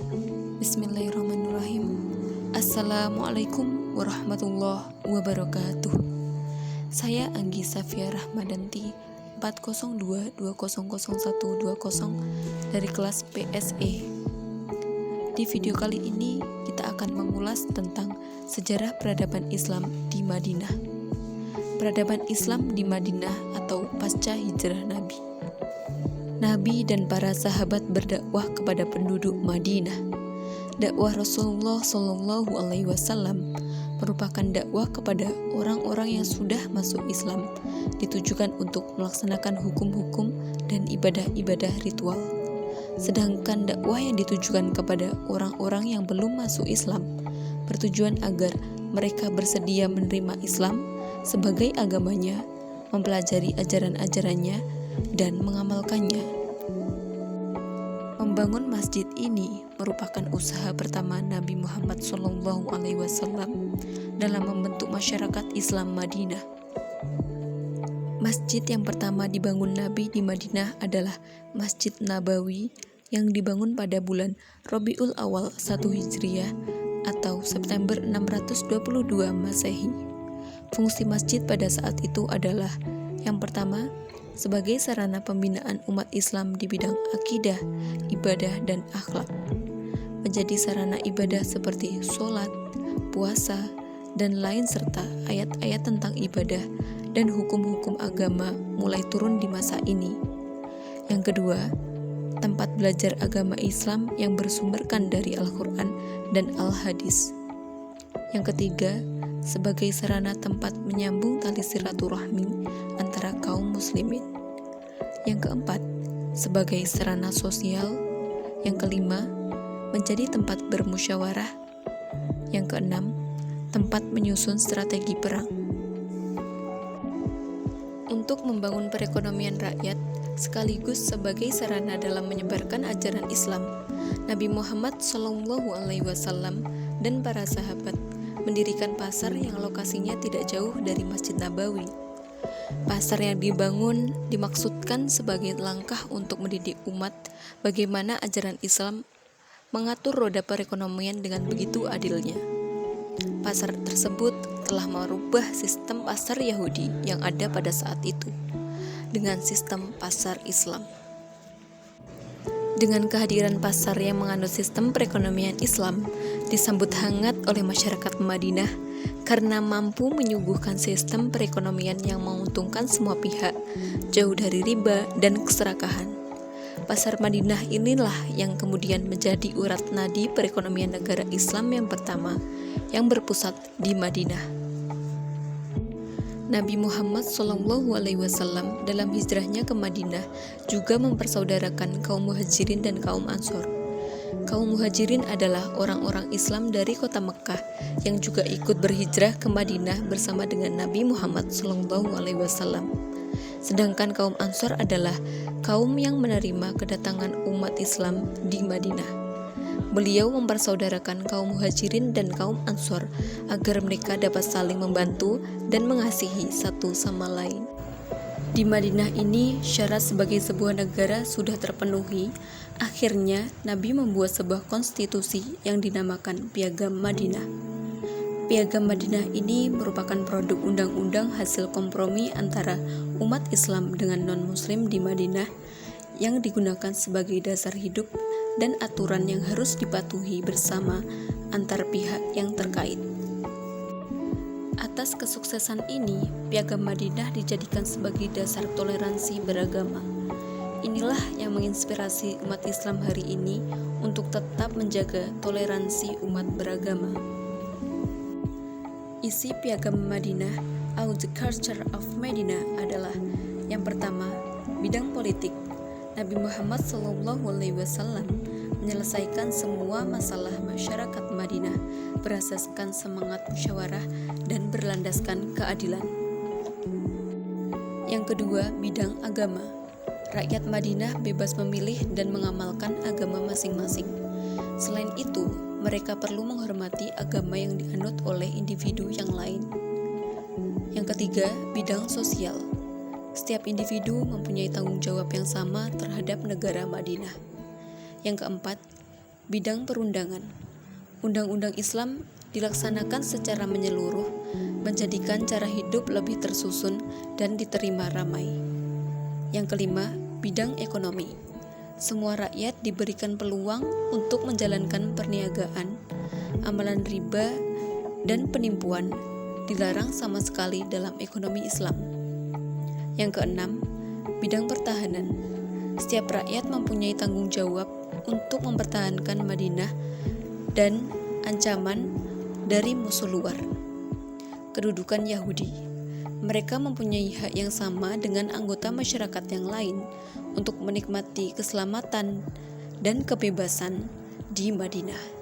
Bismillahirrahmanirrahim. Assalamualaikum warahmatullahi wabarakatuh. Saya Anggi Safia Rahmadanti 402200120 dari kelas PSE. Di video kali ini kita akan mengulas tentang sejarah peradaban Islam di Madinah. Peradaban Islam di Madinah atau pasca hijrah Nabi. Nabi dan para sahabat berdakwah kepada penduduk Madinah. Dakwah Rasulullah Shallallahu Alaihi Wasallam merupakan dakwah kepada orang-orang yang sudah masuk Islam, ditujukan untuk melaksanakan hukum-hukum dan ibadah-ibadah ritual. Sedangkan dakwah yang ditujukan kepada orang-orang yang belum masuk Islam, bertujuan agar mereka bersedia menerima Islam sebagai agamanya, mempelajari ajaran-ajarannya, dan mengamalkannya. Membangun masjid ini merupakan usaha pertama Nabi Muhammad SAW dalam membentuk masyarakat Islam Madinah. Masjid yang pertama dibangun Nabi di Madinah adalah Masjid Nabawi yang dibangun pada bulan Rabiul Awal 1 Hijriah atau September 622 Masehi. Fungsi masjid pada saat itu adalah yang pertama, sebagai sarana pembinaan umat Islam di bidang akidah, ibadah, dan akhlak. Menjadi sarana ibadah seperti sholat, puasa, dan lain serta ayat-ayat tentang ibadah dan hukum-hukum agama mulai turun di masa ini. Yang kedua, tempat belajar agama Islam yang bersumberkan dari Al-Quran dan Al-Hadis. Yang ketiga, sebagai sarana tempat menyambung tali silaturahmi antara kaum muslimin. Yang keempat, sebagai sarana sosial. Yang kelima, menjadi tempat bermusyawarah. Yang keenam, tempat menyusun strategi perang. Untuk membangun perekonomian rakyat sekaligus sebagai sarana dalam menyebarkan ajaran Islam, Nabi Muhammad SAW dan para sahabat mendirikan pasar yang lokasinya tidak jauh dari Masjid Nabawi. Pasar yang dibangun dimaksudkan sebagai langkah untuk mendidik umat bagaimana ajaran Islam mengatur roda perekonomian dengan begitu adilnya. Pasar tersebut telah merubah sistem pasar Yahudi yang ada pada saat itu dengan sistem pasar Islam. Dengan kehadiran pasar yang menganut sistem perekonomian Islam, disambut hangat oleh masyarakat Madinah karena mampu menyuguhkan sistem perekonomian yang menguntungkan semua pihak, jauh dari riba dan keserakahan. Pasar Madinah inilah yang kemudian menjadi urat nadi perekonomian negara Islam yang pertama yang berpusat di Madinah. Nabi Muhammad SAW dalam hijrahnya ke Madinah juga mempersaudarakan kaum Muhajirin dan kaum Ansor. Kaum Muhajirin adalah orang-orang Islam dari kota Mekkah yang juga ikut berhijrah ke Madinah bersama dengan Nabi Muhammad SAW. Sedangkan kaum Ansor adalah kaum yang menerima kedatangan umat Islam di Madinah. Beliau mempersaudarakan kaum Muhajirin dan kaum Ansor agar mereka dapat saling membantu dan mengasihi satu sama lain. Di Madinah ini, syarat sebagai sebuah negara sudah terpenuhi. Akhirnya, Nabi membuat sebuah konstitusi yang dinamakan Piagam Madinah. Piagam Madinah ini merupakan produk undang-undang hasil kompromi antara umat Islam dengan non-Muslim di Madinah yang digunakan sebagai dasar hidup dan aturan yang harus dipatuhi bersama antar pihak yang terkait. Atas kesuksesan ini, Piagam Madinah dijadikan sebagai dasar toleransi beragama. Inilah yang menginspirasi umat Islam hari ini untuk tetap menjaga toleransi umat beragama. Isi Piagam Madinah atau The Culture of Medina adalah yang pertama, bidang politik. Nabi Muhammad SAW menyelesaikan semua masalah masyarakat Madinah berasaskan semangat musyawarah dan berlandaskan keadilan. Yang kedua, bidang agama. Rakyat Madinah bebas memilih dan mengamalkan agama masing-masing. Selain itu, mereka perlu menghormati agama yang dianut oleh individu yang lain. Yang ketiga, bidang sosial. Setiap individu mempunyai tanggung jawab yang sama terhadap negara Madinah. Yang keempat, Bidang perundangan. Undang-undang Islam dilaksanakan secara menyeluruh, menjadikan cara hidup lebih tersusun dan diterima ramai. Yang kelima, bidang ekonomi. Semua rakyat diberikan peluang untuk menjalankan perniagaan, amalan riba, dan penipuan dilarang sama sekali dalam ekonomi Islam. Yang keenam, bidang pertahanan. Setiap rakyat mempunyai tanggung jawab untuk mempertahankan Madinah dan ancaman dari musuh luar. Kedudukan Yahudi. Mereka mempunyai hak yang sama dengan anggota masyarakat yang lain untuk menikmati keselamatan dan kebebasan di Madinah.